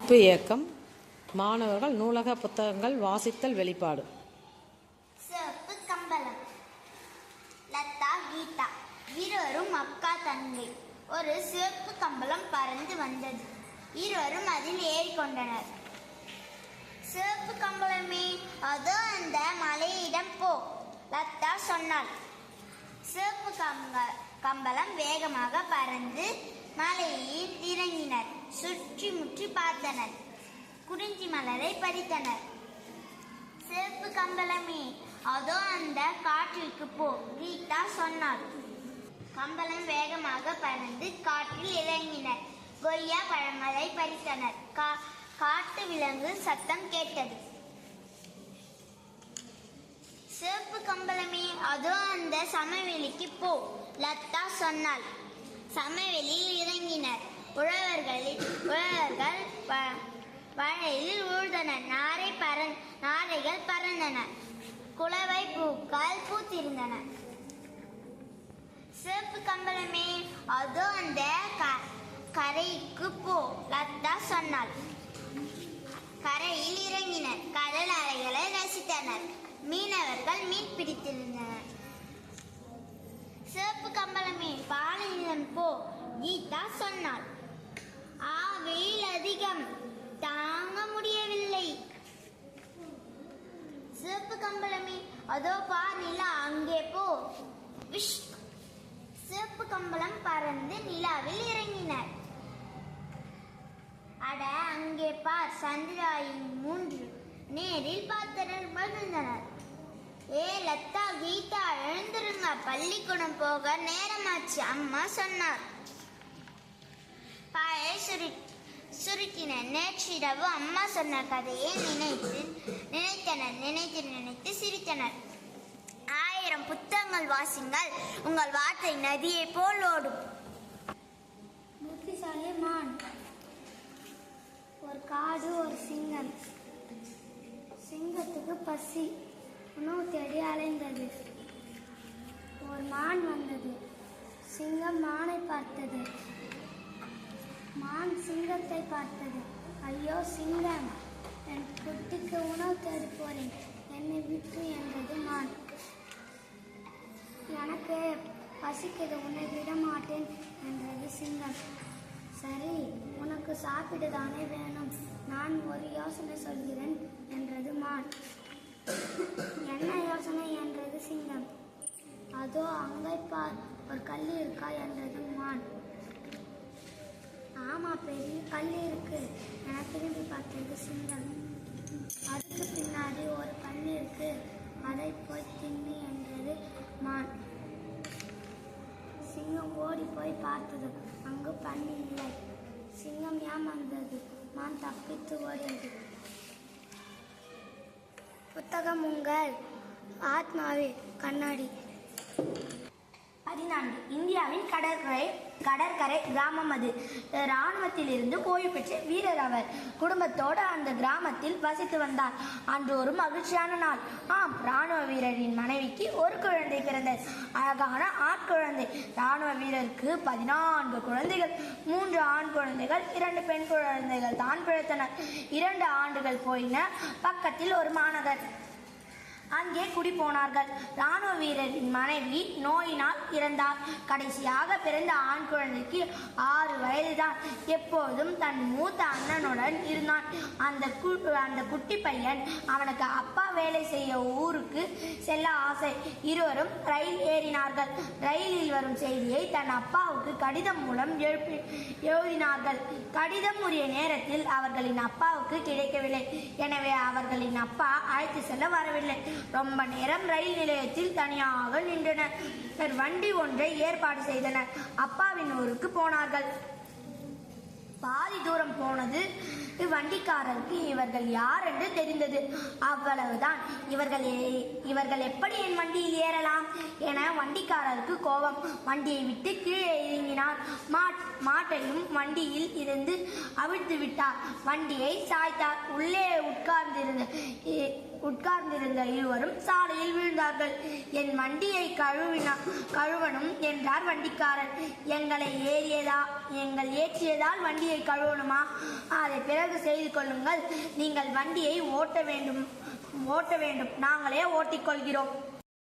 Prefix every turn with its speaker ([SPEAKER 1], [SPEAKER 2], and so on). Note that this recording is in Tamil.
[SPEAKER 1] நட்பு இயக்கம் மாணவர்கள் நூலக புத்தகங்கள் வாசித்தல் வெளிப்பாடு.
[SPEAKER 2] சிவப்பு கம்பளம். லதா, கீதா இருவரும் அக்கா தங்கை. ஒரு சிவப்பு கம்பளம் பறந்து வந்தது. இருவரும் அதில் ஏறிக்கொண்டனர். சிவப்பு கம்பளமே, அதோ அந்த மலையிடம் போ, லதா சொன்னாள். சிவப்பு கம்பளம் வேகமாக பறந்து மலையில் இறங்கினர். சுற்றி முற்றி பார்த்தனர். குறிஞ்சி மலரை பறித்தனர். சிவப்பு கம்பளமே, அதோ அந்த காற்றிற்கு போ, கீதா சொன்னாள். கம்பளம் வேகமாக பறந்து காற்றில் இறங்கினர். கொய்யா பழங்களை பறித்தனர். காட்டு விலங்கு சத்தம் கேட்டது. சிவப்பு கம்பளமே, அதோ அந்த சமவெளிக்கு போ, லதா சொன்னாள். சமவெளியில் இறங்கினர். உழவர்கள் வயலில் உழுதனர். நாரைகள் பறந்தன. குளவை பூக்கள் பூத்திருந்தன. சிவப்பு கம்பளமே, அதோ அந்த கரைக்கு போ, லதா சொன்னாள். கரையில் இறங்கினர். கடல் அலைகளை ரசித்தனர். மீனவர்கள் மீன் பிடித்திருந்தனர். சிவப்பு கம்பளமே, பாலைநிலம் போ, கீதா சொன்னாள். வெயில் அதிகம், தாங்க முடியவில்லை. சிவப்பு கம்பளமே, அதோ பார் நிலா, அங்கே போ. விஷ். சிவப்பு கம்பளம் பறந்து நிலாவில் இறங்கினர். அட, அங்கே பார், சந்திராயின் 3. நேரில் பார்த்தனர், மகிழ்ந்தனர். லதா, கீதா எழுந்திருங்க, பள்ளிக்கூடம் போக நேரமாச்சு, அம்மா சொன்னார். பாயை சுருக்கினர். நேற்றிரவு அம்மா சொன்ன கதையை நினைத்து சிரித்தனர். 1000 புத்தகங்கள் வாசிங்கள், உங்கள் வார்த்தை நதியை போல் ஓடும்.
[SPEAKER 3] புத்திசாலி மான். ஒரு காடு, ஒரு சிங்கம். சிங்கத்துக்கு பசி, உணவு தேடி அலைந்தது. ஒரு மான் வந்தது. சிங்கம் மானை பார்த்தது. மான் சிங்கத்தை பார்த்தது. ஐயோ சிங்கம், என் குட்டிக்கு உணவு தேடி போறேன், என்னை விட்டு என்றது மான். எனக்கு பசிக்குது, உன்னை விட மாட்டேன் என்றது சிங்கம். சரி, உனக்கு சாப்பிடுதானே வேணும், நான் ஒரு யோசனை சொல்கிறேன் என்றது மான். என்ன யோசனை என்றது சிங்கம். அதோ அங்கே பார், ஒரு கல் இருக்கா என்றது மான். ஆமா, பெரிய கல் இருக்கு என திரும்பி பார்த்தது சிங்கம். அதுக்கு பின்னாடி ஒரு கல் இருக்கு, அதை போய் தின்னு என்றது மான். சிங்கம் ஓடி போய் பார்த்தது. அங்கு பன்னி இல்லை. சிங்கம் ஏமாந்தது. மான் தப்பித்து ஓடியது. புத்தகம் உங்கள் ஆத்மாவே கண்ணாடி.
[SPEAKER 4] 14. இந்தியாவின் கடற்கரை கிராமம் அது. இராணுவத்திலிருந்து ஓய்வு பெற்ற வீரர் அவர். குடும்பத்தோடு அந்த கிராமத்தில் வசித்து வந்தார். அன்று ஒரு மகிழ்ச்சியான நாள். இராணுவ வீரரின் மனைவிக்கு ஒரு குழந்தை பிறந்தது. அழகான ஆட்குழந்தை. இராணுவ வீரருக்கு 14 குழந்தைகள். 3 ஆண் குழந்தைகள், 2 பெண் குழந்தைகள் தான் பிழைத்தனர். 2 ஆண்டுகள் போயின. பக்கத்தில் ஒரு மாநகர். அங்கே குடி போனார்கள். இராணுவ வீரரின் மனைவி நோயினால் இறந்தார். கடைசியாக பிறந்த ஆண் குழந்தைக்கு 6 வயதுதான். எப்போதும் தன் மூத்த அண்ணனுடன் இருந்தான். அந்த குட்டி பையன் அவனுக்கு அப்பா வேலை செய்ய ஊருக்கு செல்ல ஆசை. இருவரும் ரயில் ஏறினார்கள். ரயிலில் வரும் செய்தியை தன் அப்பாவுக்கு கடிதம் மூலம் எழுதினார்கள். கடிதம் உரிய நேரத்தில் அவர்களின் அப்பாவுக்கு கிடைக்கவில்லை. எனவே அவர்களின் அப்பா அழைத்து செல்ல வரவில்லை. ரொம்ப நேரம் ரயில் நிலையத்தில் தனியாக நின்றனர். வண்டி ஒன்றை ஏற்பாடு செய்தனர். அப்பாவின் ஊருக்கு போனார்கள். பாதி தூரம் போனது வண்டிக்காரருக்கு இவர்கள் யார் என்று தெரிந்தது. அவ்வளவுதான். இவர்கள் எப்படி என் வண்டியில் ஏறலாம் என வண்டிக்காரருக்கு கோபம். வண்டியை விட்டு கீழே இறங்கினார். மாட்டையும் வண்டியில் இருந்து அவிழ்த்து விட்டார். வண்டியை சாய்த்தார். உள்ளே உட்கார்ந்திருந்த இருவரும் சாலையில் விழுந்தார்கள். என் வண்டியை கழுவணும் என்றார் வண்டிக்காரர். எங்கள் ஏற்றியதால் வண்டியை கழுவணுமா? அதை பிறகு செய்து கொள்ளுங்கள். நீங்கள் வண்டியை ஓட்ட வேண்டும், நாங்களே ஓட்டிக்கொள்கிறோம்.